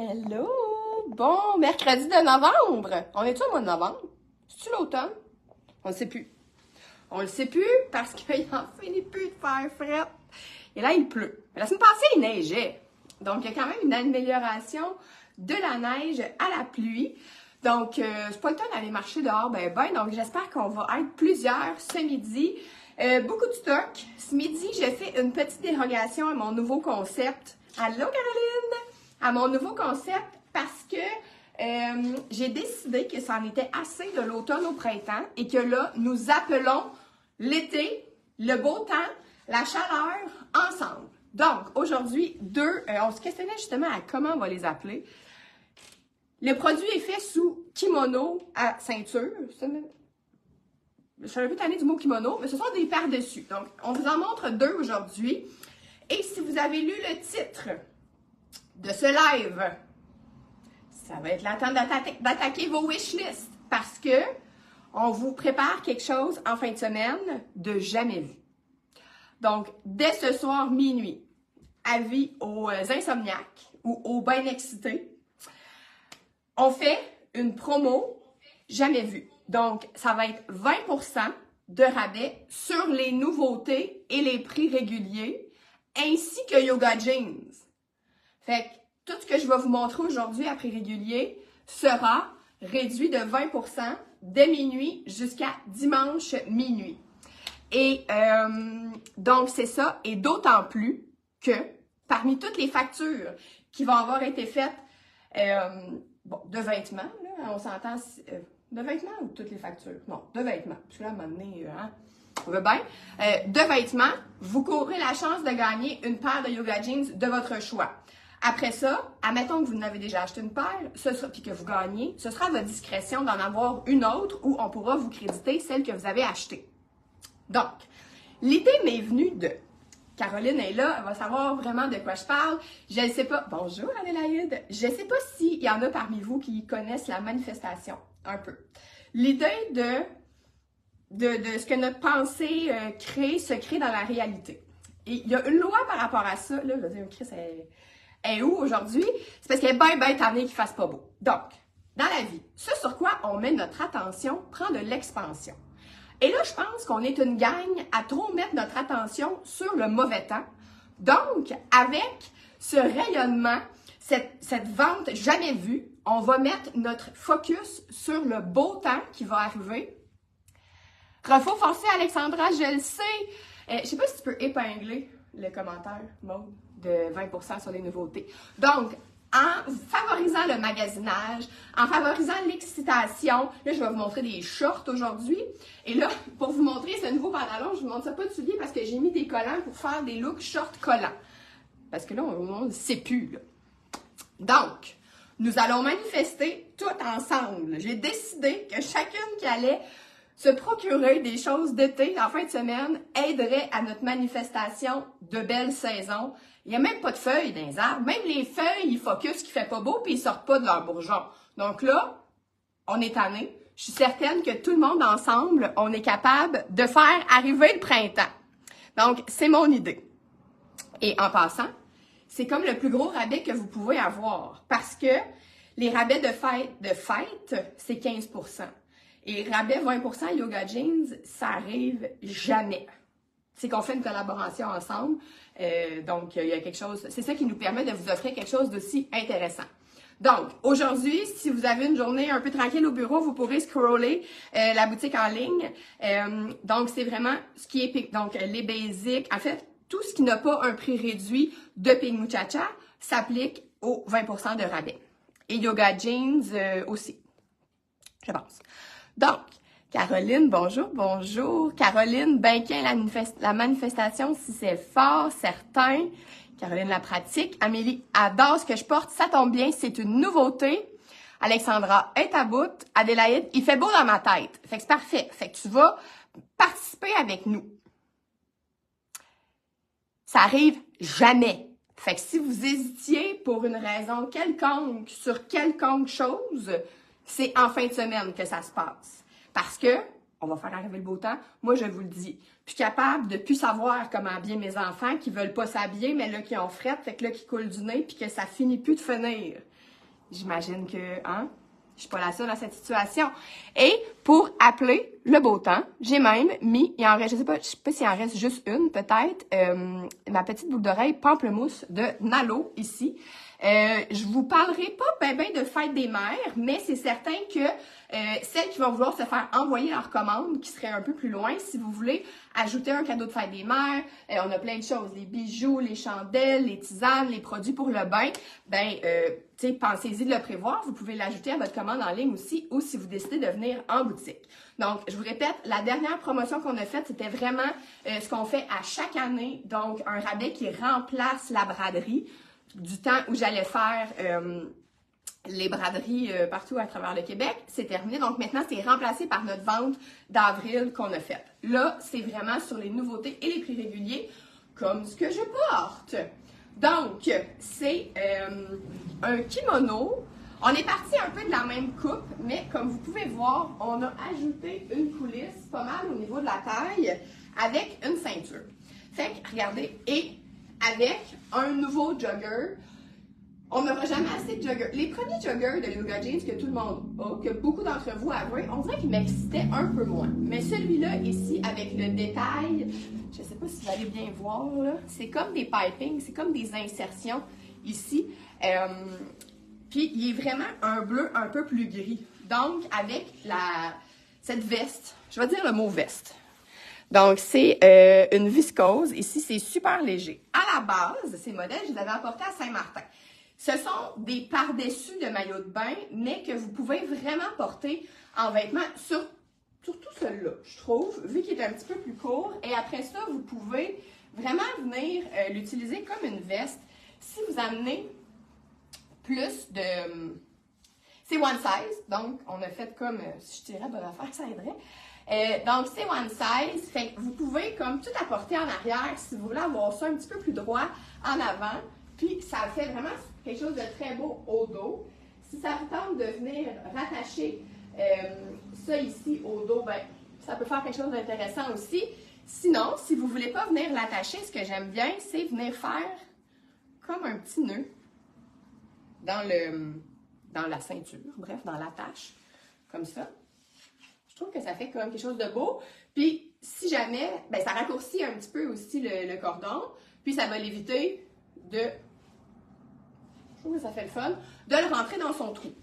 Hello! Bon mercredi de novembre! On est-tu au mois de novembre? C'est-tu l'automne? On le sait plus. On le sait plus parce qu'il en finit plus de faire fret. Et là, il pleut. Mais la semaine passée, il neigeait. Donc, il y a quand même une amélioration de la neige à la pluie. Donc, c'est pas le temps d'aller marcher dehors, donc j'espère qu'on va être plusieurs ce midi. Beaucoup de stock. Ce midi, j'ai fait une petite dérogation à mon nouveau concept. Allô, Caroline! À mon nouveau concept parce que j'ai décidé que ça en était assez de l'automne au printemps et que là, nous appelons l'été, le beau temps, la chaleur ensemble. Donc, aujourd'hui, on se questionnait justement à comment on va les appeler. Le produit est fait sous kimono à ceinture. Je suis un peu tannée du mot kimono, mais ce sont des par-dessus. Donc, on vous en montre deux aujourd'hui. Et si vous avez lu le titre de ce live, ça va être le temps d'attaquer vos wishlists parce que on vous prépare quelque chose en fin de semaine de jamais vu. Donc, dès ce soir minuit, avis aux insomniaques ou aux bien excités, on fait une promo jamais vue. Donc, ça va être 20% de rabais sur les nouveautés et les prix réguliers, ainsi que Yoga Jeans. Fait que tout ce que je vais vous montrer aujourd'hui à prix régulier sera réduit de 20% dès minuit jusqu'à dimanche minuit. Et donc, c'est ça. Et d'autant plus que parmi toutes les factures qui vont avoir été faites, de vêtements, là, on s'entend, de vêtements ou toutes les factures? Non, de vêtements. Parce que là, à un moment donné, on veut bien. De vêtements, vous courez la chance de gagner une paire de Yoga Jeans de votre choix. Après ça, admettons que vous en avez déjà acheté une paire, puis que vous gagnez, ce sera à votre discrétion d'en avoir une autre où on pourra vous créditer celle que vous avez achetée. Donc, l'idée m'est venue de... Caroline est là, elle va savoir vraiment de quoi je parle. Je ne sais pas... Bonjour Adélaïde! Je ne sais pas s'il y en a parmi vous qui connaissent la manifestation, un peu. L'idée de ce que notre pensée se crée dans la réalité. Et il y a une loi par rapport à ça. Là, je vais dire, Chris, elle est où aujourd'hui? C'est parce qu'elle est bien tannée qu'il ne fasse pas beau. Donc, dans la vie, ce sur quoi on met notre attention prend de l'expansion. Et là, je pense qu'on est une gang à trop mettre notre attention sur le mauvais temps. Donc, avec ce rayonnement, cette vente jamais vue, on va mettre notre focus sur le beau temps qui va arriver. Refaux forcé, Alexandra, je le sais. Je ne sais pas si tu peux épingler le commentaire, Maud, de 20% sur les nouveautés. Donc, en favorisant le magasinage, en favorisant l'excitation, là, je vais vous montrer des shorts aujourd'hui. Et là, pour vous montrer ce nouveau pantalon, je vous montre ça pas de souliers parce que j'ai mis des collants pour faire des looks shorts collants. Parce que là, on ne sait plus, là. Donc, nous allons manifester tout ensemble. J'ai décidé que chacune qui allait se procurer des choses d'été en fin de semaine aiderait à notre manifestation de belle saison. Il n'y a même pas de feuilles dans les arbres. Même les feuilles, ils focus qu'il fait pas beau puis ils sortent pas de leur bourgeon. Donc là, on est tanné. Je suis certaine que tout le monde ensemble, on est capable de faire arriver le printemps. Donc, c'est mon idée. Et en passant, c'est comme le plus gros rabais que vous pouvez avoir parce que les rabais de fête, c'est 15%. Et rabais 20% Yoga Jeans, ça arrive jamais. C'est qu'on fait une collaboration ensemble. Donc, il y a quelque chose... C'est ça qui nous permet de vous offrir quelque chose d'aussi intéressant. Donc, aujourd'hui, si vous avez une journée un peu tranquille au bureau, vous pourrez scroller la boutique en ligne. Donc, c'est vraiment ce qui est... Donc, les basics. En fait, tout ce qui n'a pas un prix réduit de Pink Muchacha s'applique aux 20% de rabais. Et Yoga Jeans aussi, je pense. Donc, Caroline, bonjour, bonjour. Caroline, Benquin, la manifestation, si c'est fort, certain. Caroline, la pratique. Amélie, adore ce que je porte, ça tombe bien, c'est une nouveauté. Alexandra est à bout. Adélaïde, il fait beau dans ma tête. Fait que c'est parfait. Fait que tu vas participer avec nous. Ça arrive jamais. Fait que si vous hésitiez pour une raison quelconque sur quelconque chose, c'est en fin de semaine que ça se passe. Parce que, on va faire arriver le beau temps, moi je vous le dis, je suis capable de plus savoir comment habiller mes enfants qui veulent pas s'habiller, mais là qui ont frette, fait que là qui coulent du nez, puis que ça finit plus de finir. J'imagine que, hein, je suis pas la seule dans cette situation. Et pour appeler le beau temps, j'ai même mis, je sais pas s'il en reste juste une, peut-être, ma petite boucle d'oreille pamplemousse de Nalo, ici. Je vous parlerai pas ben de fête des mères, mais c'est certain que celles qui vont vouloir se faire envoyer leur commande, qui serait un peu plus loin, si vous voulez ajouter un cadeau de fête des mères, on a plein de choses, les bijoux, les chandelles, les tisanes, les produits pour le bain, tu sais, pensez-y de le prévoir, vous pouvez l'ajouter à votre commande en ligne aussi, ou si vous décidez de venir en boutique. Donc, je vous répète, la dernière promotion qu'on a faite, c'était vraiment ce qu'on fait à chaque année, donc un rabais qui remplace la braderie, du temps où j'allais faire les braderies partout à travers le Québec, c'est terminé. Donc maintenant, c'est remplacé par notre vente d'avril qu'on a faite. Là, c'est vraiment sur les nouveautés et les prix réguliers, comme ce que je porte. Donc, c'est un kimono. On est parti un peu de la même coupe, mais comme vous pouvez voir, on a ajouté une coulisse pas mal au niveau de la taille avec une ceinture. Fait que, regardez, et avec un nouveau jogger. On n'aura jamais assez de joggers. Les premiers joggers de Yoga Jeans que tout le monde a, que beaucoup d'entre vous avouent, on dirait qu'ils m'excitaient un peu moins. Mais celui-là ici, avec le détail, je ne sais pas si vous allez bien voir, là, c'est comme des pipings, c'est comme des insertions ici. Puis il est vraiment un bleu un peu plus gris. Donc, avec cette veste, je vais dire le mot veste. Donc, c'est une viscose. Ici, c'est super léger. À la base, ces modèles, je les avais apportés à Saint-Martin. Ce sont des par-dessus de maillot de bain, mais que vous pouvez vraiment porter en vêtements, surtout celui-là, je trouve, vu qu'il est un petit peu plus court. Et après ça, vous pouvez vraiment venir l'utiliser comme une veste. Si vous amenez plus de... C'est one size, donc on a fait comme, si je tirais bonne affaire, ça aiderait. Donc, c'est one size, fait que vous pouvez comme tout apporter en arrière si vous voulez avoir ça un petit peu plus droit en avant. Puis, ça fait vraiment quelque chose de très beau au dos. Si ça vous tente de venir rattacher ça ici au dos, ben, ça peut faire quelque chose d'intéressant aussi. Sinon, si vous ne voulez pas venir l'attacher, ce que j'aime bien, c'est venir faire comme un petit nœud dans la ceinture, bref, dans l'attache, comme ça. Je trouve que ça fait comme quelque chose de beau. Puis, si jamais, ben, ça raccourcit un petit peu aussi le cordon, puis ça va l'éviter de... Je trouve que ça fait le fun, de le rentrer dans son trou.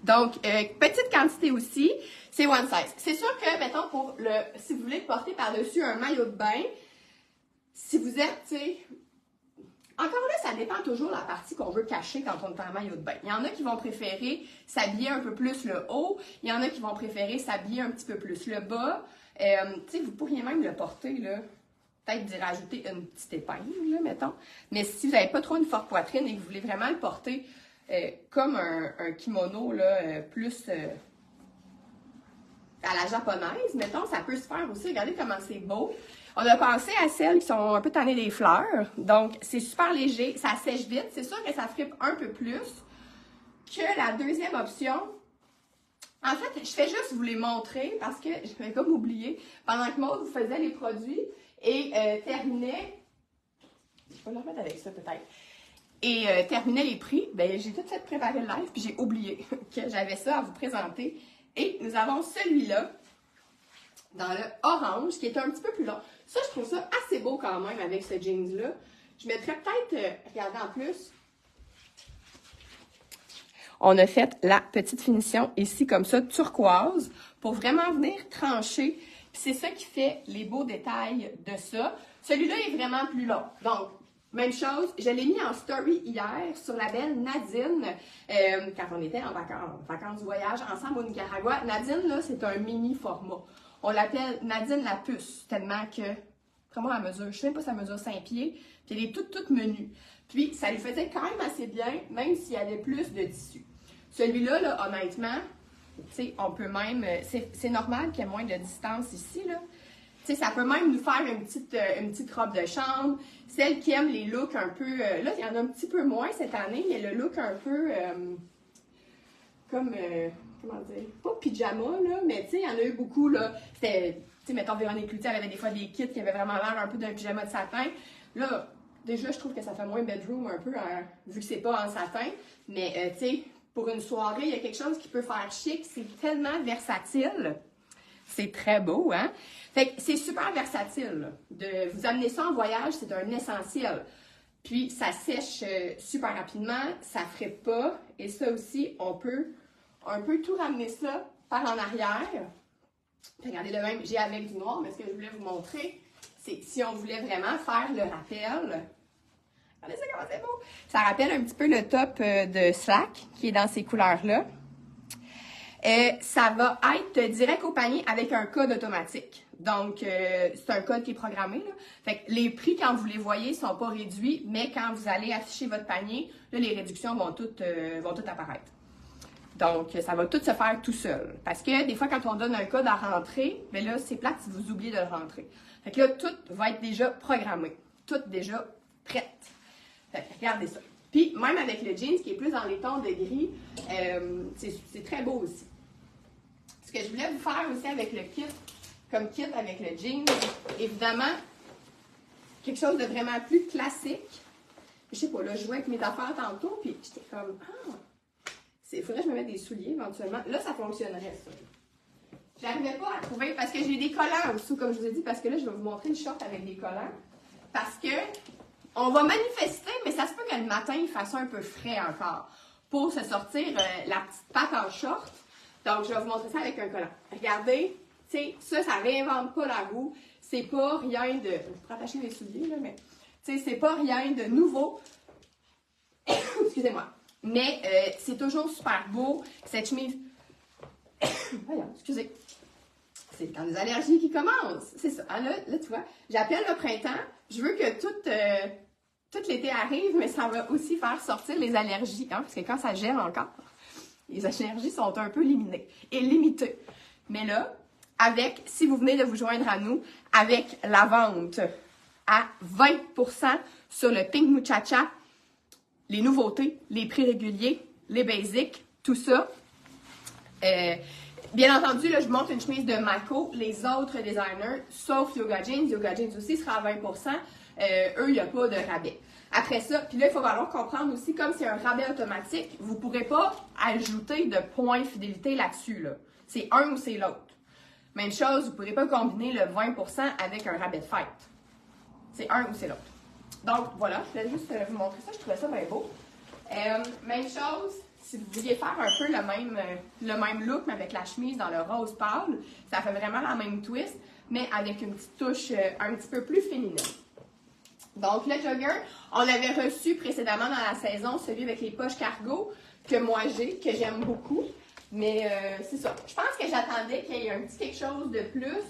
Donc, petite quantité aussi, c'est one size. C'est sûr que, mettons, si vous voulez porter par-dessus un maillot de bain, si vous êtes, tu sais, encore là, ça dépend toujours de la partie qu'on veut cacher quand on est en maillot de bain. Il y en a qui vont préférer s'habiller un peu plus le haut, il y en a qui vont préférer s'habiller un petit peu plus le bas. Tu sais, vous pourriez même le porter, là. Peut-être d'y rajouter une petite épingle, là, mettons. Mais si vous n'avez pas trop une forte poitrine et que vous voulez vraiment le porter comme un kimono, là, plus à la japonaise, mettons, ça peut se faire aussi. Regardez comment c'est beau. On a pensé à celles qui sont un peu tannées des fleurs. Donc, c'est super léger. Ça sèche vite. C'est sûr que ça fripe un peu plus que la deuxième option. En fait, je fais juste vous les montrer parce que je vais comme oublier. Pendant que Maud vous faisait les produits, et terminait, je vais le remettre avec ça peut-être, et terminait les prix, ben j'ai tout fait préparer le live, puis j'ai oublié que j'avais ça à vous présenter. Et nous avons celui-là, dans le orange, qui est un petit peu plus long. Ça, je trouve ça assez beau quand même avec ce jeans-là. Je mettrais peut-être, regardez en plus, on a fait la petite finition ici, comme ça, turquoise, pour vraiment venir trancher. C'est ça qui fait les beaux détails de ça. Celui-là est vraiment plus long. Donc, même chose, je l'ai mis en story hier sur la belle Nadine, quand on était en vacances voyage ensemble au Nicaragua. Nadine, là, c'est un mini format. On l'appelle Nadine la puce, tellement que, comment elle mesure? Je sais même pas si elle mesure 5 pieds, puis elle est toute menue. Puis, ça lui faisait quand même assez bien, même s'il y avait plus de tissu. Celui-là, là, honnêtement, tu sais, on peut même, c'est normal qu'il y ait moins de distance ici, là. Tu sais, ça peut même nous faire une petite robe de chambre. Celles qui aiment les looks un peu, là, il y en a un petit peu moins cette année, mais le look un peu, comme, comment dire, pas pyjama, là, mais tu sais, il y en a eu beaucoup, là. C'était, tu sais, mettons, Véronique Cloutier, elle avait des fois des kits qui avaient vraiment l'air un peu d'un pyjama de satin. Là, déjà, je trouve que ça fait moins bedroom un peu, vu que c'est pas en satin. Mais, tu sais, pour une soirée, il y a quelque chose qui peut faire chic. C'est tellement versatile. C'est très beau, hein? Fait que c'est super versatile, là. De vous amener ça en voyage, c'est un essentiel. Puis, ça sèche super rapidement, ça ne frappe pas. Et ça aussi, on peut tout ramener ça par en arrière. Puis, regardez le même, j'ai avec du noir, mais ce que je voulais vous montrer, c'est si on voulait vraiment faire le rappel. Regardez ça, comment c'est beau! Ça rappelle un petit peu le top de Slack, qui est dans ces couleurs-là. Ça va être direct au panier avec un code automatique. Donc, c'est un code qui est programmé, là. Fait que les prix, quand vous les voyez, ne sont pas réduits, mais quand vous allez afficher votre panier, là, les réductions vont toutes apparaître. Donc, ça va tout se faire tout seul. Parce que des fois, quand on donne un code à rentrer, bien là, c'est plate si vous oubliez de le rentrer. Fait que là, tout va être déjà programmé. Tout déjà prête. Fait que regardez ça. Puis, même avec le jeans, qui est plus dans les tons de gris, c'est très beau aussi. Ce que je voulais vous faire aussi avec le kit, comme kit avec le jeans, évidemment, quelque chose de vraiment plus classique. Je sais pas, là, je jouais avec mes affaires tantôt, puis j'étais comme, il faudrait que je me mette des souliers éventuellement. Là, ça fonctionnerait, ça. J'arrivais pas à trouver, parce que j'ai des collants en dessous, comme je vous ai dit, parce que là, je vais vous montrer le short avec des collants. Parce que, on va manifester, mais ça se peut que le matin, il fasse un peu frais encore, pour se sortir la petite patte en short. Donc, je vais vous montrer ça avec un collant. Regardez, tu sais, ça réinvente pas la roue. C'est pas rien de... Je vais rattacher mes souliers, là, mais... Tu sais, c'est pas rien de nouveau. Excusez-moi. Mais c'est toujours super beau. Cette chemise... Voyons, excusez. C'est quand les allergies qui commencent. C'est ça. Ah, là, tu vois, j'appelle le printemps. Je veux que tout l'été arrive, mais ça va aussi faire sortir les allergies. Hein, parce que quand ça gèle encore... Les allergies sont un peu limitées. Mais là, si vous venez de vous joindre à nous, avec la vente à 20% sur le Pink Muchacha, les nouveautés, les prix réguliers, les basics, tout ça. Bien entendu, là, je vous montre une chemise de Mako, les autres designers, sauf Yoga Jeans. Yoga Jeans aussi sera à 20%. Eux, il n'y a pas de rabais. Après ça, puis là, il faut falloir comprendre aussi, comme c'est un rabais automatique, vous ne pourrez pas ajouter de points fidélité là-dessus. Là. C'est un ou c'est l'autre. Même chose, vous ne pourrez pas combiner le 20% avec un rabais de fête. C'est un ou c'est l'autre. Donc, voilà, je voulais juste vous montrer ça. Je trouvais ça bien beau. Même chose, si vous vouliez faire un peu le même look, mais avec la chemise dans le rose pâle, ça fait vraiment la même twist, mais avec une petite touche un petit peu plus féminine. Donc, le jogger, on l'avait reçu précédemment dans la saison, celui avec les poches cargo, que moi j'ai, que j'aime beaucoup. Mais c'est ça. Je pense que j'attendais qu'il y ait un petit quelque chose de plus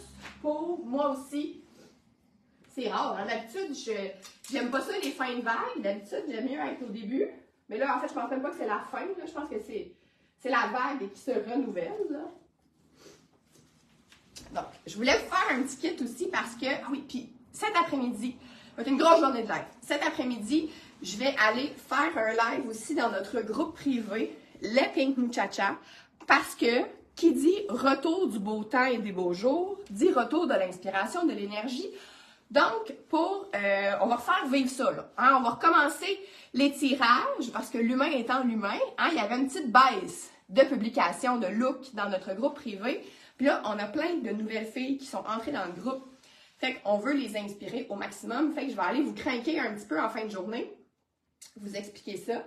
pour moi aussi. C'est rare, hein? D'habitude, j'aime pas ça les fins de vague. D'habitude, j'aime mieux être au début. Mais là, en fait, je pense même pas que c'est la fin. Là. Je pense que c'est la vague qui se renouvelle. Là. Donc, je voulais vous faire un petit kit aussi parce que, ah oui, puis cet après-midi, ça va être une grosse journée de live. Cet après-midi, je vais aller faire un live aussi dans notre groupe privé, les Pink Muchacha, parce que qui dit retour du beau temps et des beaux jours, dit retour de l'inspiration, de l'énergie. Donc, on va refaire vivre ça, là. Hein? On va recommencer les tirages, parce que l'humain étant l'humain, hein, il y avait une petite baisse de publication, de look dans notre groupe privé. Puis là, on a plein de nouvelles filles qui sont entrées dans le groupe. Fait qu'on veut les inspirer au maximum. Fait que je vais aller vous craquer un petit peu en fin de journée, vous expliquer ça.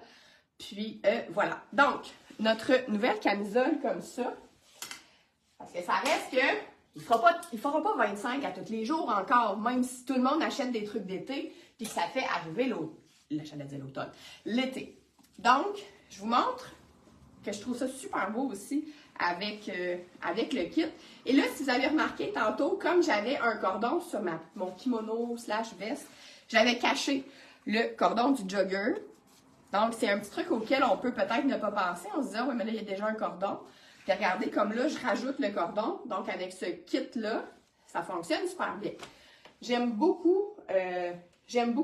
Puis, voilà. Donc, notre nouvelle camisole comme ça, parce que ça reste que il fera pas 25 à tous les jours encore, même si tout le monde achète des trucs d'été, puis que ça fait arriver l'automne, l'été. Donc, je vous montre que je trouve ça super beau aussi avec le kit. Et là, si vous avez remarqué tantôt, comme j'avais un cordon sur mon kimono / veste, j'avais caché le cordon du jogger. Donc, c'est un petit truc auquel on peut peut-être ne pas penser. On se dit, ah oui, mais là, il y a déjà un cordon. Puis regardez, comme là, je rajoute le cordon. Donc, avec ce kit-là, ça fonctionne super bien. J'aime beaucoup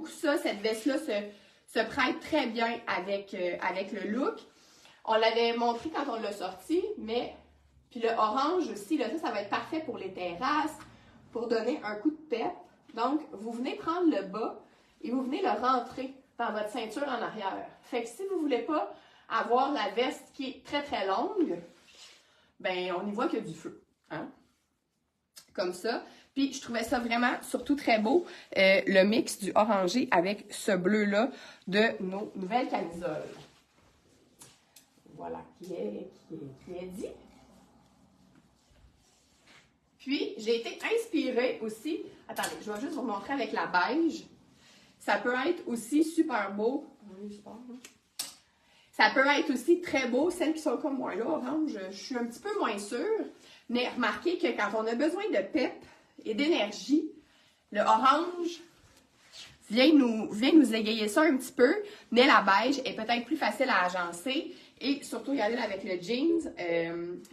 ça. Cette veste-là se prête très bien avec le look. On l'avait montré quand on l'a sorti, mais... Puis le orange aussi, là, ça va être parfait pour les terrasses, pour donner un coup de pep. Donc, vous venez prendre le bas et vous venez le rentrer dans votre ceinture en arrière. Fait que si vous ne voulez pas avoir la veste qui est très très longue, ben on y voit qu'il y a du feu. Hein? Comme ça. Puis je trouvais ça vraiment surtout très beau, le mix du orangé avec ce bleu-là de nos nouvelles camisoles. Voilà qui est dit. Puis, j'ai été inspirée aussi. Attendez, je vais juste vous montrer avec la beige. Ça peut être aussi super beau. Ça peut être aussi très beau. Celles qui sont comme moi là, orange, je suis un petit peu moins sûre. Mais remarquez que quand on a besoin de pep et d'énergie, le orange vient nous égayer ça un petit peu. Mais la beige est peut-être plus facile à agencer. Et surtout, regardez avec le jeans,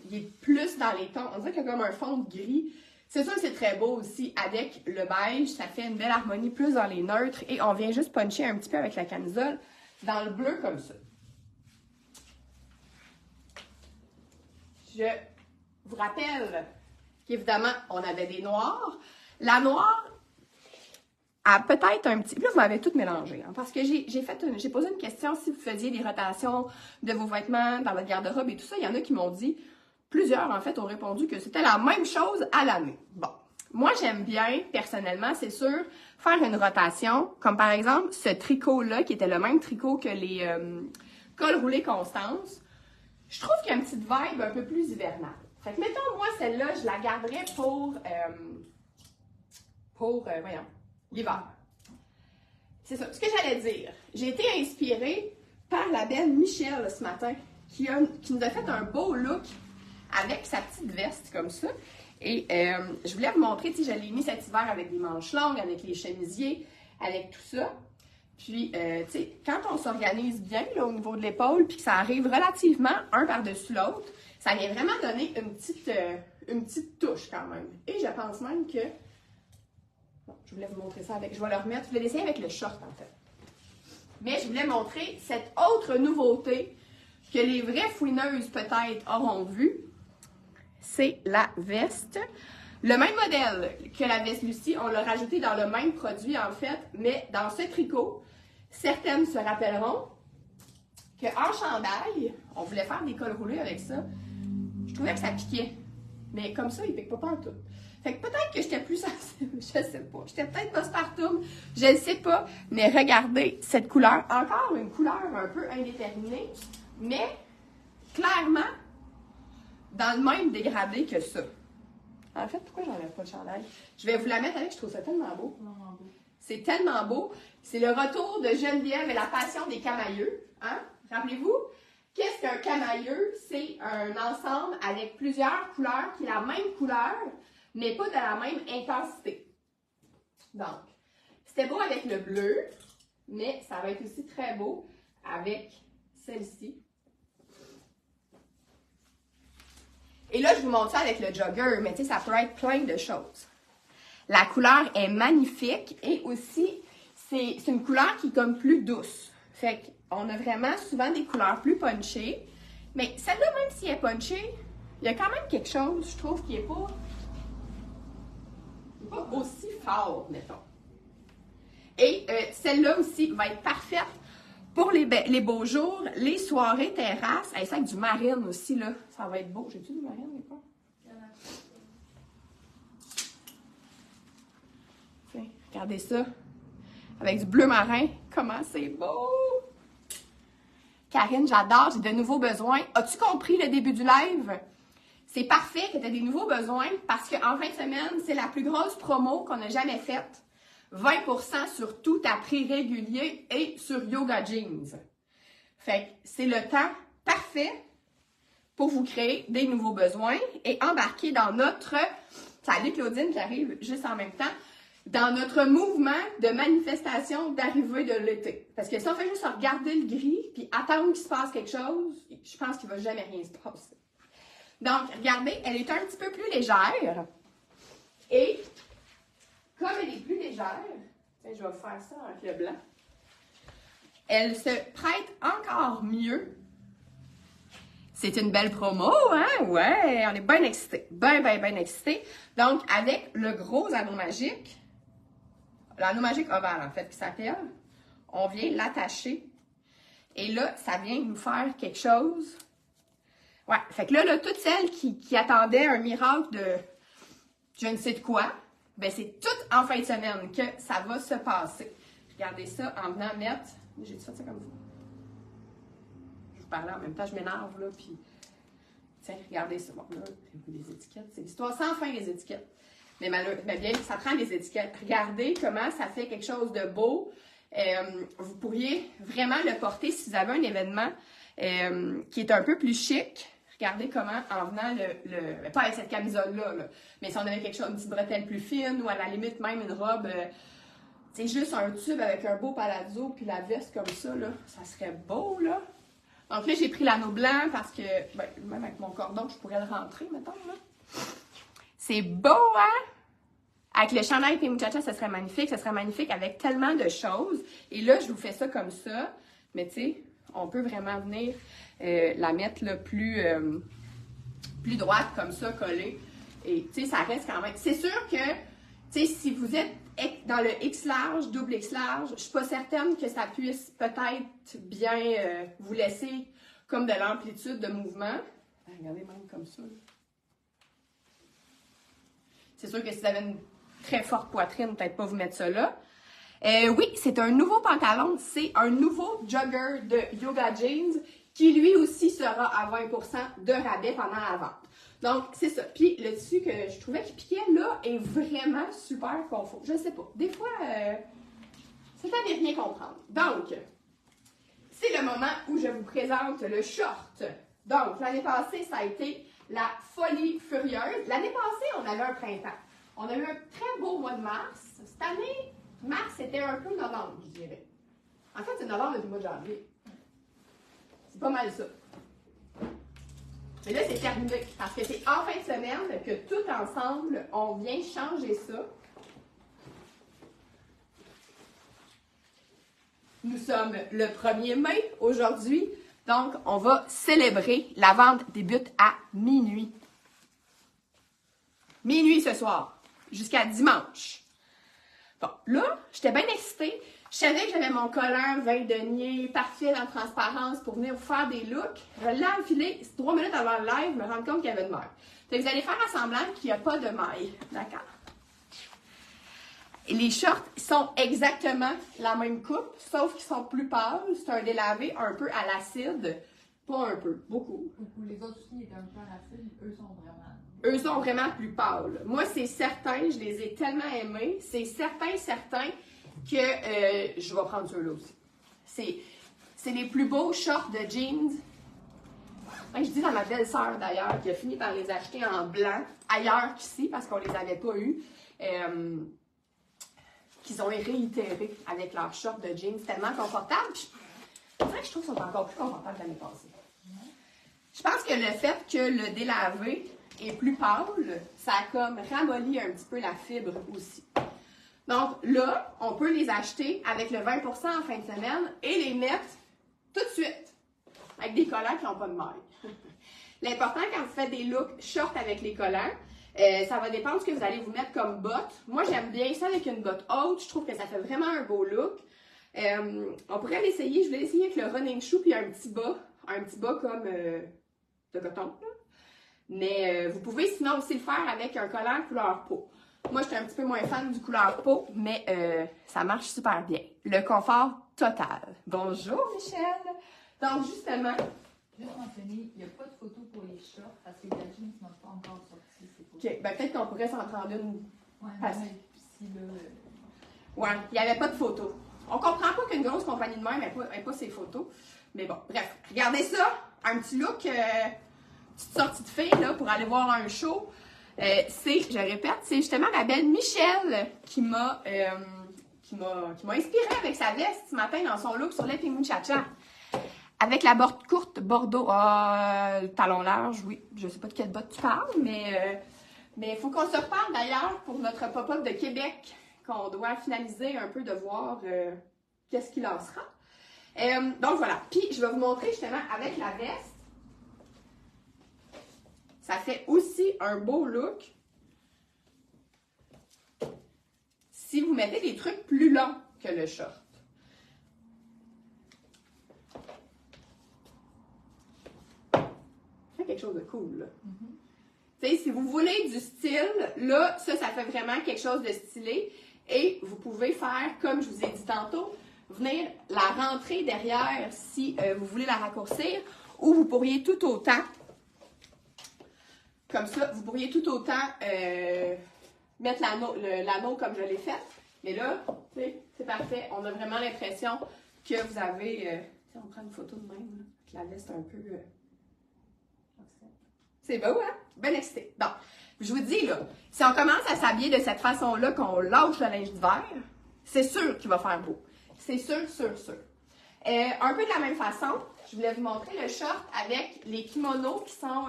il est plus dans les tons. On dirait qu'il y a comme un fond de gris. C'est sûr que c'est très beau aussi avec le beige. Ça fait une belle harmonie plus dans les neutres. Et on vient juste puncher un petit peu avec la camisole dans le bleu comme ça. Je vous rappelle qu'évidemment, on avait des noirs. La noire a peut-être un petit... Là, vous m'avez tout mélangé. Hein, parce que j'ai posé une question si vous faisiez des rotations de vos vêtements dans votre garde-robe et tout ça. Il y en a qui m'ont dit, plusieurs en fait ont répondu que c'était la même chose à l'année. Bon, moi j'aime bien, personnellement, c'est sûr, faire une rotation, comme par exemple ce tricot-là, qui était le même tricot que les cols roulés Constance. Je trouve qu'il y a une petite vibe un peu plus hivernale. Fait que mettons, moi, celle-là, je la garderais pour voyons, l'hiver. C'est ça. Ce que j'allais dire, j'ai été inspirée par la belle Michelle ce matin, qui nous a fait un beau look avec sa petite veste comme ça. Et je voulais vous montrer, tu sais, je l'ai mis cet hiver avec des manches longues, avec les chemisiers, avec tout ça. Puis, tu sais, quand on s'organise bien là, au niveau de l'épaule, puis que ça arrive relativement un par-dessus l'autre, ça vient vraiment donner une petite touche quand même. Et je pense même que... Bon, je voulais vous montrer ça avec... Je vais le remettre. Je voulais l'essayer avec le short, en fait. Mais je voulais montrer cette autre nouveauté que les vraies fouineuses, peut-être, auront vue. C'est la veste. Le même modèle que la veste Lucie, on l'a rajouté dans le même produit, en fait, mais dans ce tricot. Certaines se rappelleront qu'en chandail, on voulait faire des cols roulés avec ça. Je trouvais que ça piquait. Mais comme ça, il ne pique pas partout. Fait que peut-être que j'étais plus sensible, je sais pas. J'étais peut-être postpartum, je ne sais pas. Mais regardez cette couleur. Encore une couleur un peu indéterminée, mais clairement dans le même dégradé que ça. En fait, pourquoi j'enlève pas le chandail? Je vais vous la mettre avec, je trouve ça tellement beau. C'est tellement beau. C'est le retour de Geneviève et la passion des camailleux. Hein? Rappelez-vous, qu'est-ce qu'un camailleux? C'est un ensemble avec plusieurs couleurs qui est la même couleur, mais pas de la même intensité. Donc, c'était beau avec le bleu, mais ça va être aussi très beau avec celle-ci. Et là, je vous montre ça avec le jogger, mais tu sais, ça peut être plein de choses. La couleur est magnifique et aussi, c'est une couleur qui est comme plus douce. Fait qu'on a vraiment souvent des couleurs plus punchées. Mais celle-là, même si elle est punchée, il y a quand même quelque chose, je trouve, qui n'est pas aussi fort, mettons. Et celle-là aussi va être parfaite pour les beaux jours, les soirées terrasses. Et ça avec du marine aussi, là, ça va être beau. J'ai-tu du marine ou pas? Tiens, regardez ça. Avec du bleu marin. Comment c'est beau! Karine, j'adore, j'ai de nouveaux besoins. As-tu compris le début du live? C'est parfait que tu aies des nouveaux besoins parce qu'en fin de semaine, c'est la plus grosse promo qu'on a jamais faite. 20% sur tout à prix régulier et sur Yoga Jeans. Fait que c'est le temps parfait pour vous créer des nouveaux besoins et embarquer dans notre... Salut Claudine qui arrive juste en même temps. Dans notre mouvement de manifestation d'arrivée de l'été. Parce que si on fait juste regarder le gris puis attendre qu'il se passe quelque chose, je pense qu'il ne va jamais rien se passer. Donc, regardez, elle est un petit peu plus légère. Et comme elle est plus légère, je vais vous faire ça avec le blanc, elle se prête encore mieux. C'est une belle promo, hein? Ouais, on est bien excités. Bien excités. Donc, avec le gros anneau magique, l'anneau magique ovale, en fait, qui s'appelle. On vient l'attacher. Et là, ça vient nous faire quelque chose. Ouais, fait que là toutes celles qui attendaient un miracle de je ne sais de quoi, ben c'est tout en fin de semaine que ça va se passer. Regardez ça en venant mettre... J'ai fait ça comme ça. Je vous parlais en même temps, je m'énerve, là, puis... Tiens, regardez ça. Bon, là, les étiquettes, c'est l'histoire sans fin, les étiquettes. Mais bien, ça prend des étiquettes. Regardez comment ça fait quelque chose de beau. Vous pourriez vraiment le porter si vous avez un événement qui est un peu plus chic. Regardez comment, en venant pas avec cette camisole-là, là, mais si on avait quelque chose, une petite bretelle plus fine, ou à la limite même une robe, c'est juste un tube avec un beau palazzo, puis la veste comme ça, là, ça serait beau, là. Donc là, j'ai pris l'anneau blanc parce que, ben, même avec mon cordon, je pourrais le rentrer, mettons, là. C'est beau, hein? Avec le chandail et muchacha, ça serait magnifique. Ça serait magnifique avec tellement de choses. Et là, je vous fais ça comme ça. Mais tu sais, on peut vraiment venir la mettre là, plus droite, comme ça, collée. Et tu sais, ça reste quand même... C'est sûr que, tu sais, si vous êtes dans le X large, double X large, je suis pas certaine que ça puisse peut-être bien vous laisser comme de l'amplitude de mouvement. Regardez, même comme ça. C'est sûr que si vous avez une très forte poitrine, peut-être pas vous mettre ça là. Oui, c'est un nouveau pantalon. C'est un nouveau jogger de Yoga Jeans qui lui aussi sera à 20% de rabais pendant la vente. Donc, c'est ça. Puis, le tissu que je trouvais qui piquait, là, est vraiment super confort. Je sais pas. Des fois, ça ne fait rien comprendre. Donc, c'est le moment où je vous présente le short. Donc, l'année passée, ça a été la folie furieuse. L'année passée, on avait un printemps. On a eu un très beau mois de mars. Cette année, mars, c'était un peu novembre, je dirais. En fait, c'est novembre depuis le mois de janvier. C'est pas mal ça. Mais là, c'est terminé, parce que c'est en fin de semaine que tout ensemble, on vient changer ça. Nous sommes le 1er mai aujourd'hui, donc on va célébrer. La vente débute à minuit. Minuit ce soir, jusqu'à dimanche. Bon, là, j'étais bien excitée. Je savais que j'avais mon collant 20 deniers, parfait en transparence pour venir vous faire des looks. Je l'ai enfilé 3 minutes avant le live, me rendre compte qu'il y avait de maille. Donc, vous allez faire semblant qu'il n'y a pas de maille. D'accord? Et les shorts sont exactement la même coupe, sauf qu'ils sont plus pâles. C'est un délavé un peu à l'acide. Pas un peu, beaucoup. Les autres aussi étaient un peu à l'acide, eux sont vraiment... Eux sont vraiment plus pâles. Moi, c'est certain, je les ai tellement aimés. C'est certain que je vais prendre ceux-là aussi. C'est les plus beaux shorts de jeans. Je dis à ma belle-sœur d'ailleurs, qui a fini par les acheter en blanc, ailleurs qu'ici, parce qu'on les avait pas eus, qu'ils ont réitéré avec leurs shorts de jeans tellement confortables. C'est vrai que je trouve qu'ils sont encore plus confortables l'année passée. Je pense que le fait que le délavé est plus pâle, ça a comme ramolli un petit peu la fibre aussi. Donc là, on peut les acheter avec le 20% en fin de semaine et les mettre tout de suite avec des collants qui n'ont pas de maille. L'important quand vous faites des looks short avec les collants, ça va dépendre de ce que vous allez vous mettre comme botte. Moi, j'aime bien ça avec une botte haute. Je trouve que ça fait vraiment un beau look. On pourrait l'essayer. Je vais l'essayer avec le running shoe puis un petit bas comme de coton. Mais vous pouvez sinon aussi le faire avec un collant couleur peau. Moi, je suis un petit peu moins fan du couleur peau, mais ça marche super bien. Le confort total. Bonjour, Michel! Donc, justement... Juste mentionner, il n'y a pas de photo pour les shorts parce que la jeans n'a pas encore sorti ces photos. OK, ben peut-être qu'on pourrait s'en prendre une. Ouais, parce... si là... Ouais, il n'y avait pas de photos. On comprend pas qu'une grosse compagnie de même n'ait pas ses photos. Mais bon, bref, regardez ça. Un petit look, petite sortie de fille là, pour aller voir un show. Je répète, c'est justement ma belle Michel qui m'a inspirée avec sa veste ce matin dans son look sur les Muchacha. Avec la botte courte Bordeaux, le talon large, oui, je sais pas de quelle botte tu parles, mais il faut qu'on se reparle d'ailleurs pour notre pop-up de Québec, qu'on doit finaliser un peu de voir qu'est-ce qu'il en sera. Donc voilà, puis je vais vous montrer justement avec la veste. Ça fait aussi un beau look. si vous mettez des trucs plus longs que le short. C'est quelque chose de cool, là. Tu sais, si vous voulez du style, là, ça fait vraiment quelque chose de stylé. Et vous pouvez faire, comme je vous ai dit tantôt, venir la rentrer derrière si vous voulez la raccourcir. Ou vous pourriez tout autant, comme ça, vous pourriez tout autant mettre l'anneau comme je l'ai fait. Mais là, tu sais, c'est parfait. On a vraiment l'impression que vous avez... on prend une photo de même, là, avec la veste un peu... C'est beau, hein? Ben excité. Bon, je vous dis, là, si on commence à s'habiller de cette façon-là, qu'on lâche le linge d'hiver, c'est sûr qu'il va faire beau. C'est sûr, sûr, sûr. Un peu de la même façon, je voulais vous montrer le short avec les kimonos qui sont...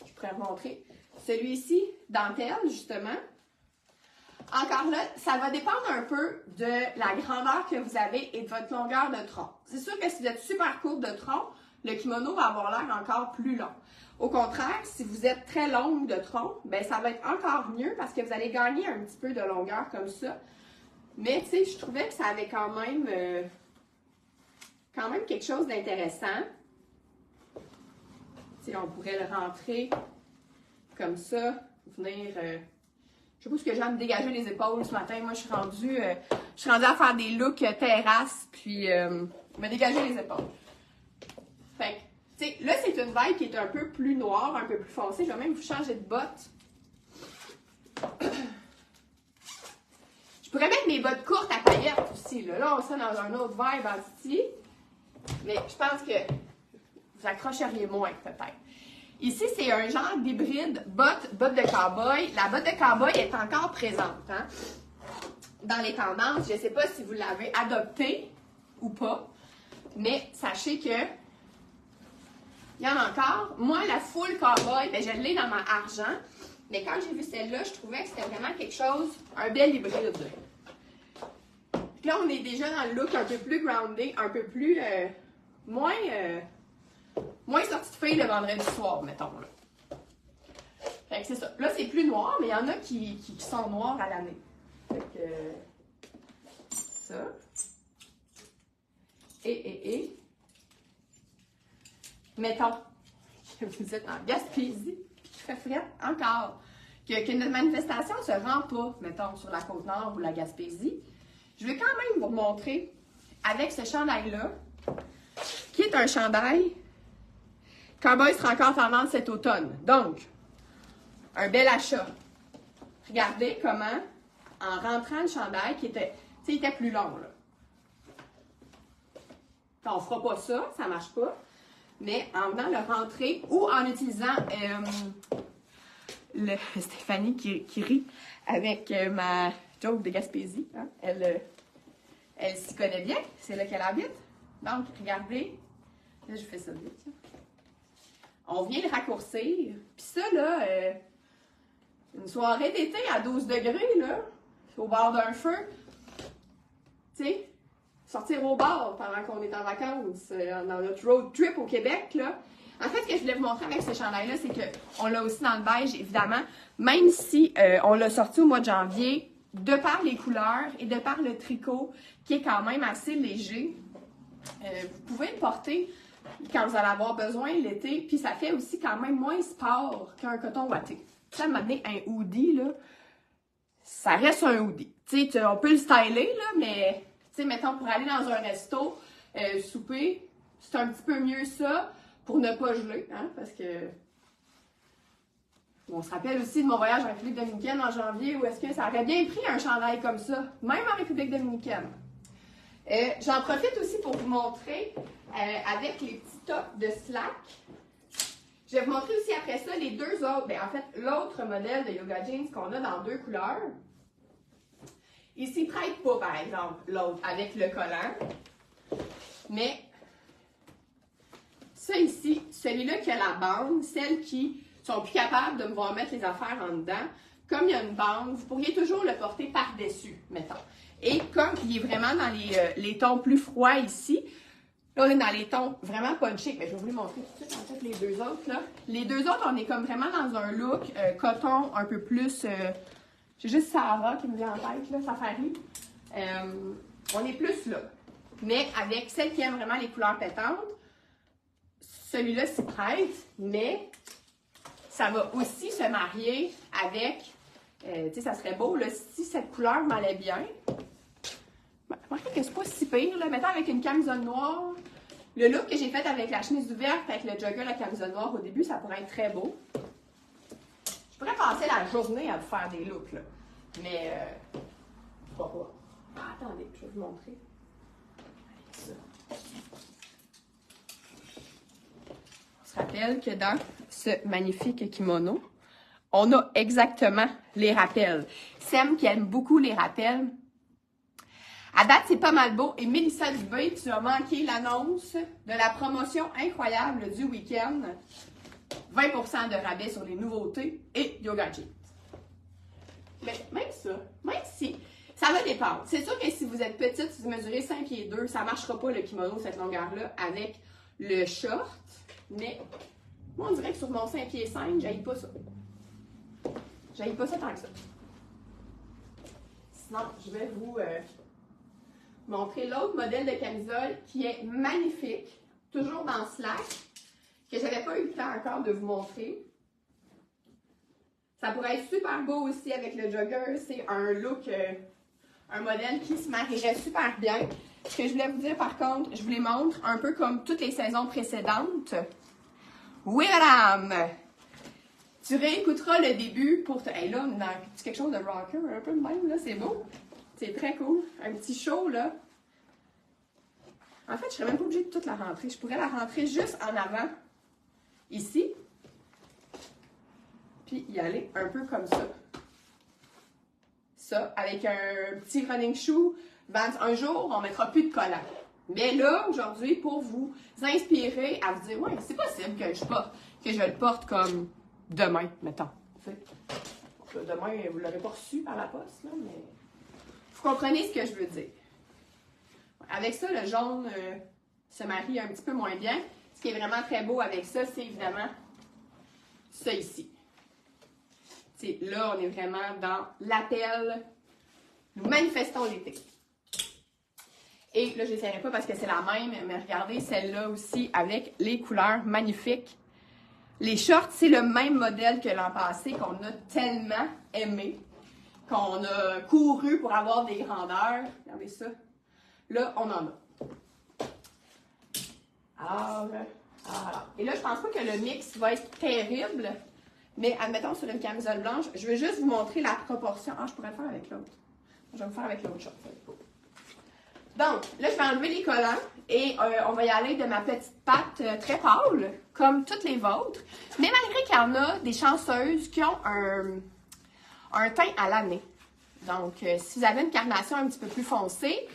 je pourrais vous montrer. Celui-ci, dentelle, justement. Encore là, ça va dépendre un peu de la grandeur que vous avez et de votre longueur de tronc. C'est sûr que si vous êtes super courte de tronc, le kimono va avoir l'air encore plus long. Au contraire, si vous êtes très longue de tronc, ben ça va être encore mieux parce que vous allez gagner un petit peu de longueur comme ça. Mais tu sais, je trouvais que ça avait quand même quelque chose d'intéressant. Tu sais, on pourrait le rentrer comme ça, venir... je sais pas ce que j'ai à me dégager les épaules ce matin. Moi, je suis rendue à faire des looks terrasse, puis me dégager les épaules. Fait que, tu sais, là, c'est une vibe qui est un peu plus noire, un peu plus foncée. Je vais même vous changer de bottes. Je pourrais mettre mes bottes courtes à paillettes aussi. Là, on sent dans un autre vibe en style. Mais je pense que vous accrocheriez moins, peut-être. Ici, c'est un genre d'hybride botte de cow-boy. La botte de cow-boy est encore présente, hein, dans les tendances. Je ne sais pas si vous l'avez adoptée ou pas, mais sachez que il y en a encore. Moi, la full cow-boy, ben, je l'ai dans ma argent, mais quand j'ai vu celle-là, je trouvais que c'était vraiment quelque chose, un bel hybride. Là, on est déjà dans le look un peu plus groundé, un peu plus, moins sortie de fille le vendredi soir, mettons. Là. Fait que c'est ça. Là, c'est plus noir, mais il y en a qui sont noirs à l'année. Fait que... ça. Et... mettons que vous êtes en Gaspésie, puis qu'il fait frais encore. Que notre manifestation ne se rend pas, mettons, sur la Côte-Nord ou la Gaspésie. Je vais quand même vous montrer avec ce chandail-là, qui est un chandail Cowboy sera encore tendance cet automne. Donc, un bel achat. Regardez comment, en rentrant le chandail, qui était, il était plus long, là. On ne fera pas ça, ça ne marche pas. Mais en venant le rentrer ou en utilisant Stéphanie qui rit avec ma joke de Gaspésie. Hein? Elle s'y connaît bien, c'est là qu'elle habite. Donc, regardez. Là, je fais ça vite. On vient le raccourcir. Puis ça, là, une soirée d'été à 12 degrés, là, au bord d'un feu, tu sais, sortir au bar pendant qu'on est en vacances, dans notre road trip au Québec, là. En fait, ce que je voulais vous montrer avec ce chandail-là, c'est qu'on l'a aussi dans le beige, évidemment, même si on l'a sorti au mois de janvier, de par les couleurs et de par le tricot, qui est quand même assez léger, vous pouvez le porter quand vous allez avoir besoin l'été, puis ça fait aussi quand même moins sport qu'un coton ouaté. Ça, m'amener un hoodie, là, ça reste un hoodie. Tu sais, on peut le styler, là, mais, tu sais, mettons, pour aller dans un resto, souper, c'est un petit peu mieux ça, pour ne pas geler, hein, parce que... On se rappelle aussi de mon voyage en République dominicaine en janvier, où est-ce que ça aurait bien pris un chandail comme ça, même en République dominicaine. J'en profite aussi pour vous montrer, avec les petits tops de slack, je vais vous montrer aussi après ça les deux autres, bien, en fait, l'autre modèle de yoga jeans qu'on a dans deux couleurs. Il s'y prête pas, par exemple, l'autre, avec le collant. Mais, ça ici, celui-là qui a la bande, celles qui sont plus capables de me voir mettre les affaires en dedans, comme il y a une bande, vous pourriez toujours le porter par-dessus, mettons. Et comme il est vraiment dans les tons plus froids ici, là, on est dans les tons vraiment punchés. Mais je vais vous les montrer tout de suite, en fait, les deux autres, là. Les deux autres, on est comme vraiment dans un look coton un peu plus J'ai juste Sarah qui me vient en tête, là, Safari. On est plus là. Mais avec celle qui aime vraiment les couleurs pétantes, celui-là s'y prête, mais ça va aussi se marier avec, tu sais, ça serait beau, là, si cette couleur m'allait bien. Remarquez que c'est pas si pire, là. Mettons avec une camisole noire. Le look que j'ai fait avec la chemise ouverte, avec le jogger, la camisole noire au début, ça pourrait être très beau. Je pourrais passer la journée à vous faire des looks, là. Mais, pourquoi pas? Ah, attendez, je vais vous montrer. Ça. On se rappelle que dans ce magnifique kimono, on a exactement les rappels. Sem qui aime beaucoup les rappels. À date, c'est pas mal beau. Et Mélissa Dubé, tu as manqué l'annonce de la promotion incroyable du week-end. 20% de rabais sur les nouveautés et Yoga Jeans. Mais même ça, même si, ça va dépendre. C'est sûr que si vous êtes petite, si vous mesurez 5 pieds 2, ça ne marchera pas le kimono, cette longueur-là, avec le short. Mais moi, on dirait que sur mon 5 pieds 5, j'haïs pas ça. J'haïs pas ça tant que ça. Sinon, je vais vous montrer l'autre modèle de camisole qui est magnifique, toujours dans Slack, que je n'avais pas eu le temps encore de vous montrer. Ça pourrait être super beau aussi avec le jogger. C'est un look, un modèle qui se marierait super bien. Ce que je voulais vous dire par contre, je vous les montre un peu comme toutes les saisons précédentes. Oui, madame! Tu réécouteras le début pour te... Hey, là, on a quelque chose de rocker, un peu de même, là, c'est beau. C'est très cool. Un petit show, là. En fait, je serais même pas obligée de toute la rentrer. Je pourrais la rentrer juste en avant, ici. Puis y aller un peu comme ça. Ça, avec un petit running shoe. Un jour, on ne mettra plus de collant. Mais là, aujourd'hui, pour vous inspirer à vous dire, ouais, c'est possible que je le porte comme demain, mettons. Demain, vous ne l'aurez pas reçu par la poste, là, mais vous comprenez ce que je veux dire. Avec ça, le jaune se marie un petit peu moins bien. Ce qui est vraiment très beau avec ça, c'est évidemment ça ici. T'sais, là, on est vraiment dans l'appel. Nous manifestons l'été. Et là, je n'essaierai pas parce que c'est la même, mais regardez celle-là aussi avec les couleurs magnifiques. Les shorts, c'est le même modèle que l'an passé qu'on a tellement aimé, qu'on a couru pour avoir des grandeurs. Regardez ça. Là, on en a. Alors, et là, je pense pas que le mix va être terrible, mais admettons sur une camisole blanche, je vais juste vous montrer la proportion. Ah, je pourrais le faire avec l'autre. Je vais le faire avec l'autre short. Donc, là, je vais enlever les collants et on va y aller de ma petite patte très pâle, comme toutes les vôtres. Mais malgré qu'il y en a des chanceuses qui ont un teint à l'année. Donc, si vous avez une carnation un petit peu plus foncée,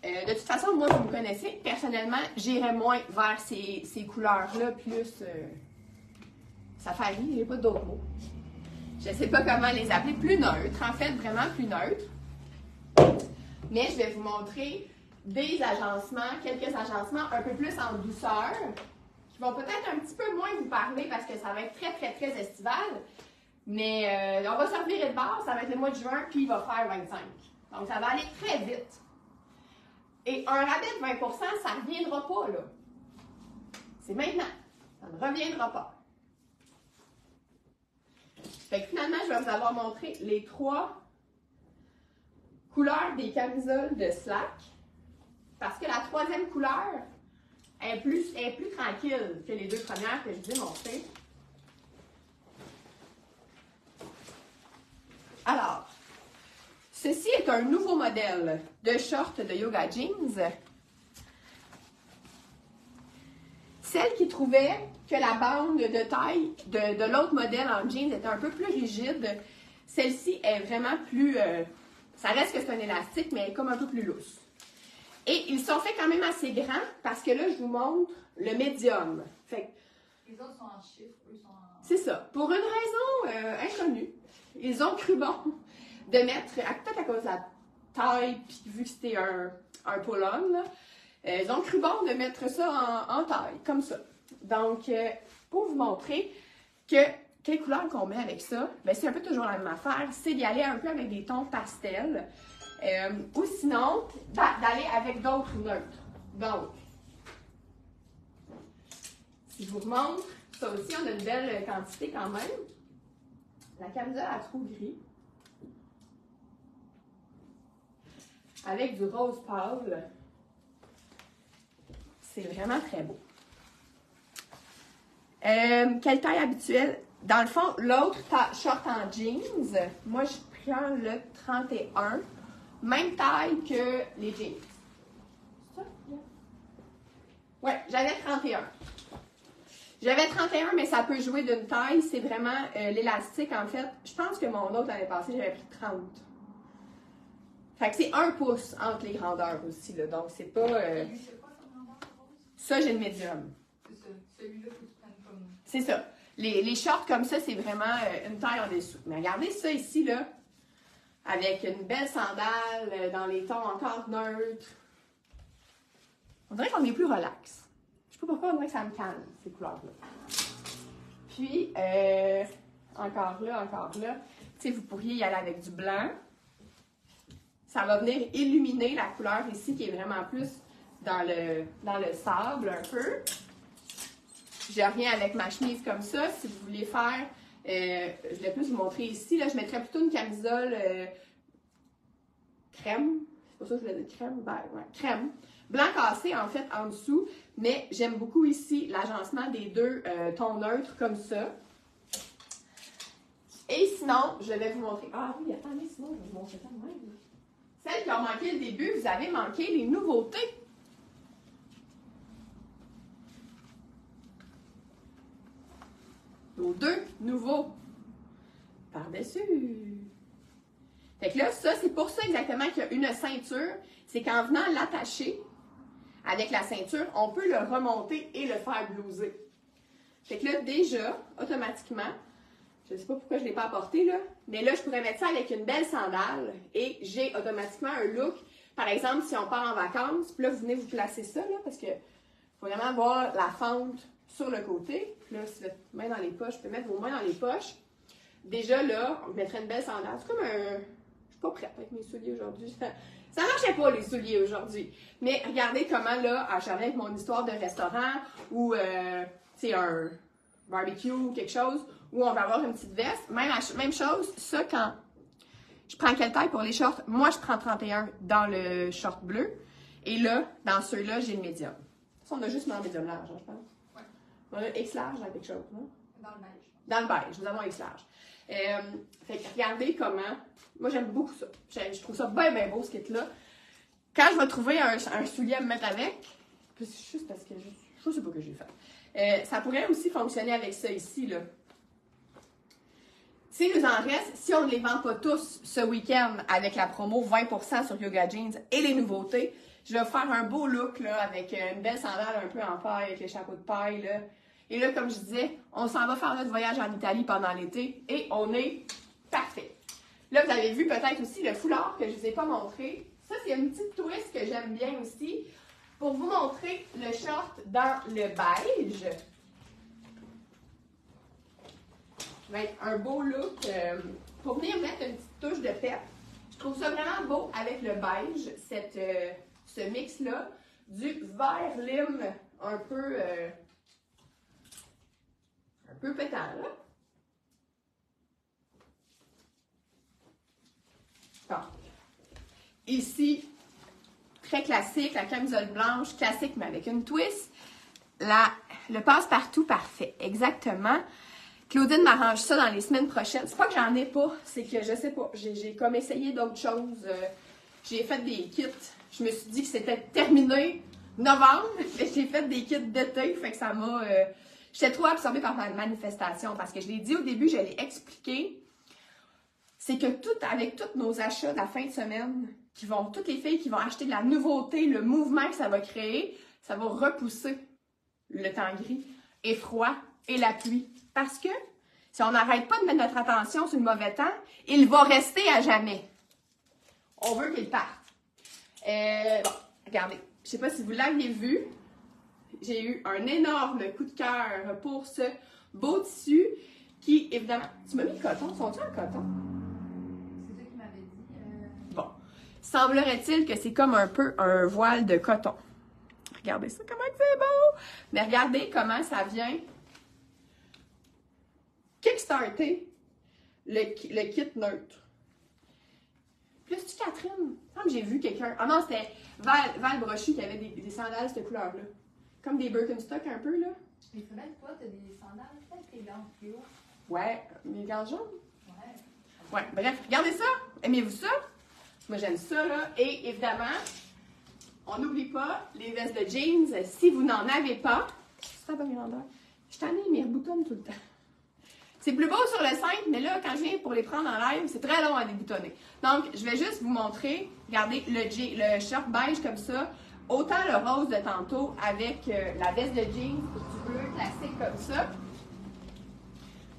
de toute façon, moi, vous me connaissez, personnellement, j'irais moins vers ces couleurs-là, plus safari, j'ai pas d'autres mots. Je ne sais pas comment les appeler, plus neutres, en fait, vraiment plus neutres. Mais je vais vous montrer des agencements, quelques agencements un peu plus en douceur, qui vont peut-être un petit peu moins vous parler parce que ça va être très, très, très estival. Mais on va se revirer de bord, ça va être le mois de juin, puis il va faire 25. Donc, ça va aller très vite. Et un rabais de 20 %, ça ne reviendra pas, là. C'est maintenant. Ça ne reviendra pas. Fait que finalement, je vais vous avoir montré les 3 couleurs des camisoles de Slack. Parce que la 3e couleur est plus tranquille que les 2 premières que je vous ai montrées. Alors, ceci est un nouveau modèle de short de Yoga Jeans. Celle qui trouvait que la bande de taille de l'autre modèle en jeans était un peu plus rigide, celle-ci est vraiment plus... ça reste que c'est un élastique, mais elle est comme un peu plus lousse. Et ils sont faits quand même assez grands parce que là, je vous montre le médium. Fait les autres sont en chiffres, eux sont en... C'est ça. Pour une raison inconnue, ils ont cru bon de mettre, peut-être à cause de la taille, puis vu que c'était un pull-on, là, ils ont cru bon de mettre ça en taille, comme ça. Donc, pour vous montrer que quelle couleur qu'on met avec ça? Ben, c'est un peu toujours la même affaire. C'est d'y aller un peu avec des tons pastels. Ou sinon, d'aller avec d'autres neutres. Donc, si je vous remontre, ça aussi, on a une belle quantité quand même. La camisole à trous gris. Avec du rose pâle. C'est vraiment très beau. Quelle taille habituelle? Dans le fond, l'autre short en jeans, moi je prends le 31. Même taille que les jeans. C'est ça? Ouais, j'avais 31. J'avais 31, mais ça peut jouer d'une taille. C'est vraiment l'élastique, en fait. Je pense que mon autre l'année passée, j'avais pris 30. Fait que c'est 1 pouce entre les grandeurs aussi, là. Donc, c'est pas... Ça, j'ai le médium. C'est ça. Celui-là, faut que tu prennes comme... C'est ça. Les shorts comme ça, c'est vraiment une taille en dessous. Mais regardez ça ici, là. Avec une belle sandale dans les tons encore neutres. On dirait qu'on est plus relax. Je sais pas pourquoi, on dirait que ça me calme, ces couleurs-là. Puis, encore là. Tu sais, vous pourriez y aller avec du blanc. Ça va venir illuminer la couleur ici, qui est vraiment plus dans le sable, un peu. Je reviens avec ma chemise comme ça. Si vous voulez faire... je vais plus vous montrer ici. Là, je mettrais plutôt une camisole crème. C'est pas ça que je voulais dire crème. Ben, ouais, crème. Blanc cassé, en fait, en dessous. Mais j'aime beaucoup ici l'agencement des deux tons neutres comme ça. Et sinon, je vais vous montrer... Ah oui, attendez, sinon, je vais vous montrer ça de même. Celles qui ont manqué le début, vous avez manqué les nouveautés. Nos deux nouveaux par-dessus. Fait que là, ça, c'est pour ça exactement qu'il y a une ceinture. C'est qu'en venant l'attacher avec la ceinture, on peut le remonter et le faire blouser. Fait que là, déjà, automatiquement, je ne sais pas pourquoi je ne l'ai pas apporté, là, mais là, je pourrais mettre ça avec une belle sandale et j'ai automatiquement un look. Par exemple, si on part en vacances, puis là, vous venez vous placer ça, là, parce que faut vraiment avoir la fente sur le côté. Puis là, si votre main dans les poches, vous pouvez mettre vos mains dans les poches. Déjà, là, on mettrait une belle sandale. C'est comme un... Je suis pas prête avec mes souliers aujourd'hui. Ça marchait pas, les souliers, aujourd'hui. Mais regardez comment, là, je reviens avec mon histoire de restaurant ou, tu sais, un barbecue ou quelque chose où on va avoir une petite veste. Même chose, ça, quand je prends quelle taille pour les shorts? Moi, je prends 31 dans le short bleu. Et là, dans ceux-là, j'ai le médium. Ça, on a juste mis en médium large, hein, je pense. Ouais. On a X large dans quelque chose, non? Dans le beige. Dans le beige, nous avons X large. Fait que regardez comment... Moi, j'aime beaucoup ça. Je trouve ça bien, bien beau, ce kit-là. Quand je vais trouver un soulier à me mettre avec, c'est juste parce que je sais pas que j'ai fait. Ça pourrait aussi fonctionner avec ça ici, là. S'il nous en reste, si on ne les vend pas tous ce week-end avec la promo 20% sur Yoga Jeans et les nouveautés, je vais faire un beau look là, avec une belle sandale un peu en paille, avec les chapeaux de paille. Là. Et là, comme je disais, on s'en va faire notre voyage en Italie pendant l'été et on est parfait. Là, vous avez vu peut-être aussi le foulard que je ne vous ai pas montré. Ça, c'est une petite twist que j'aime bien aussi. Pour vous montrer le short dans le beige. Ça va être un beau look pour venir mettre une petite touche de pep. Je trouve ça vraiment beau avec le beige, ce mix-là, du vert lime un peu pétant, là. Bon. Ici, très classique, la camisole blanche, classique, mais avec une twist. Le passe-partout parfait, exactement. Claudine m'arrange ça dans les semaines prochaines. C'est pas que j'en ai pas, c'est que je sais pas. J'ai comme essayé d'autres choses. J'ai fait des kits. Je me suis dit que c'était terminé novembre. J'ai fait des kits d'été. Fait que ça m'a... J'étais trop absorbée par ma manifestation parce que je l'ai dit au début, je l'ai expliqué. C'est que avec tous nos achats de la fin de semaine, toutes les filles qui vont acheter de la nouveauté, le mouvement que ça va créer, ça va repousser le temps gris et froid et la pluie. Parce que si on n'arrête pas de mettre notre attention sur le mauvais temps, il va rester à jamais. On veut qu'il parte. Bon, regardez. Je ne sais pas si vous l'aviez vu. J'ai eu un énorme coup de cœur pour ce beau tissu. qui, évidemment, tu m'as mis coton, sont-ils en coton? C'est ça qui m'avait dit. Bon. Semblerait-il que c'est comme un peu un voile de coton. Regardez ça, comment c'est beau! Mais regardez comment ça vient kickstarter le kit neutre. Plus tu Catherine? Comme j'ai vu quelqu'un. Ah non, c'était Val Brochu qui avait des sandales de cette couleur-là. Comme des Birkenstock un peu, là. Il faudrait que toi, tu as des sandales, peut-être tes gants fluo. Ouais, mes gants jaunes. Ouais. Ouais, bref, regardez ça. Aimez-vous ça? Moi, j'aime ça, là. Et évidemment, on n'oublie pas les vestes de jeans. Si vous n'en avez pas, c'est pas bonne grandeur. Je t'en ai mes reboutonnes tout le temps. C'est plus beau sur le 5, mais là, quand je viens pour les prendre en live, c'est très long à déboutonner. Donc, je vais juste vous montrer, regardez, le short beige comme ça, autant le rose de tantôt avec la veste de jeans, si tu veux, classique comme ça.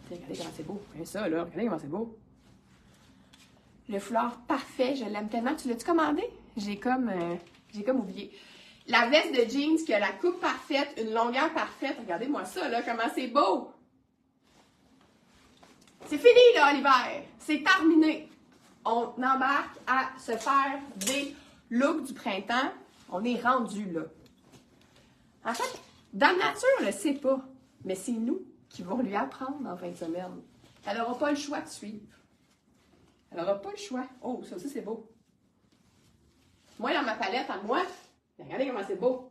Regardez comment c'est beau. Regardez ça, là. Regardez comment c'est beau. Le foulard parfait, je l'aime tellement. Tu l'as-tu commandé? J'ai comme oublié. La veste de jeans qui a la coupe parfaite, une longueur parfaite. Regardez-moi ça, là, comment c'est beau! C'est fini, là, l'hiver. C'est terminé. On embarque à se faire des looks du printemps. On est rendu là. En fait, Dame Nature ne le sait pas, mais c'est nous qui vont lui apprendre en fin de semaine. Elle n'aura pas le choix de suivre. Elle n'aura pas le choix. Oh, ça aussi, c'est beau. Moi, dans ma palette, à moi, regardez comment c'est beau.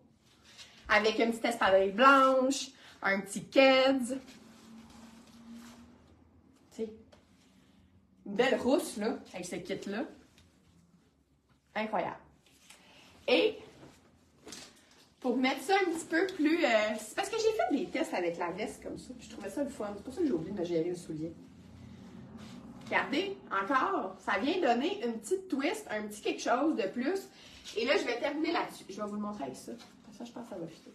Avec une petite espadrille blanche, un petit Keds. Une belle rousse, là, avec ce kit-là. Incroyable. Et, pour mettre ça un petit peu plus... c'est parce que j'ai fait des tests avec la veste comme ça. Je trouvais ça le fun. C'est pour ça que j'ai oublié de me gérer le soulier. Regardez, encore, ça vient donner une petite twist, un petit quelque chose de plus. Et là, je vais terminer là-dessus. Je vais vous le montrer avec ça. Ça, je pense que ça va fitter.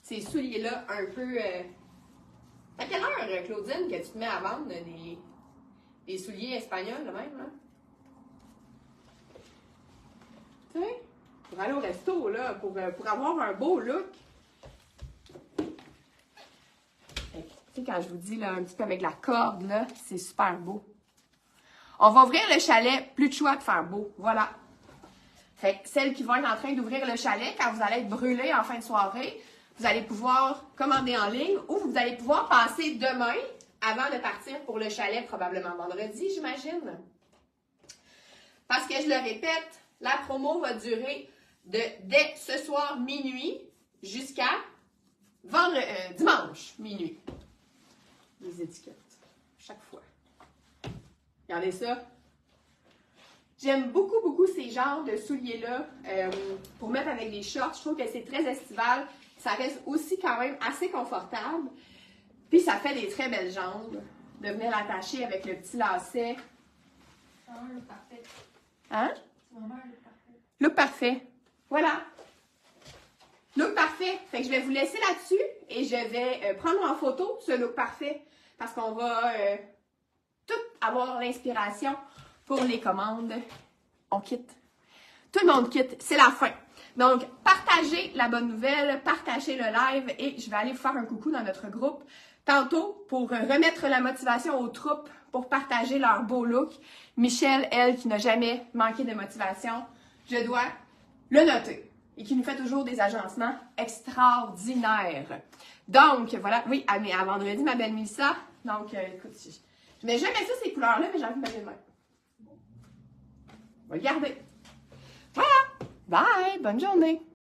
Ces souliers-là, un peu... À quelle heure, Claudine, que tu te mets à vendre des souliers espagnols, là même, hein? Tu sais, pour aller au resto, là, pour avoir un beau look. Tu sais, quand je vous dis, là, un petit peu avec la corde, là, c'est super beau. On va ouvrir le chalet, plus de choix de faire beau. Voilà. Fait que celles qui vont être en train d'ouvrir le chalet, quand vous allez être brûlées en fin de soirée, vous allez pouvoir commander en ligne ou vous allez pouvoir passer demain avant de partir pour le chalet, probablement vendredi, j'imagine. Parce que je le répète, la promo va durer dès ce soir minuit jusqu'à dimanche minuit. Les étiquettes, chaque fois. Regardez ça. J'aime beaucoup, beaucoup ces genres de souliers-là pour mettre avec des shorts. Je trouve que c'est très estival. Ça reste aussi quand même assez confortable. Puis ça fait des très belles jambes. De venir l'attacher avec le petit lacet. C'est vraiment un look parfait. Hein? C'est vraiment un look parfait. Look parfait. Voilà. Look parfait. Fait que je vais vous laisser là-dessus et je vais prendre en photo ce look parfait. Parce qu'on va tout avoir l'inspiration pour les commandes. On quitte. Tout le monde quitte. C'est la fin. Donc, partagez la bonne nouvelle, partagez le live et je vais aller vous faire un coucou dans notre groupe tantôt pour remettre la motivation aux troupes pour partager leur beau look. Michelle, elle, qui n'a jamais manqué de motivation, je dois le noter et qui nous fait toujours des agencements extraordinaires. Donc, voilà. Oui, à vendredi, ma belle Mélissa. Donc, écoute, je mets jamais ça, ces couleurs-là, mais j'ai envie de mettre les mains. On va le garder. Voilà! Bye! Bonne journée!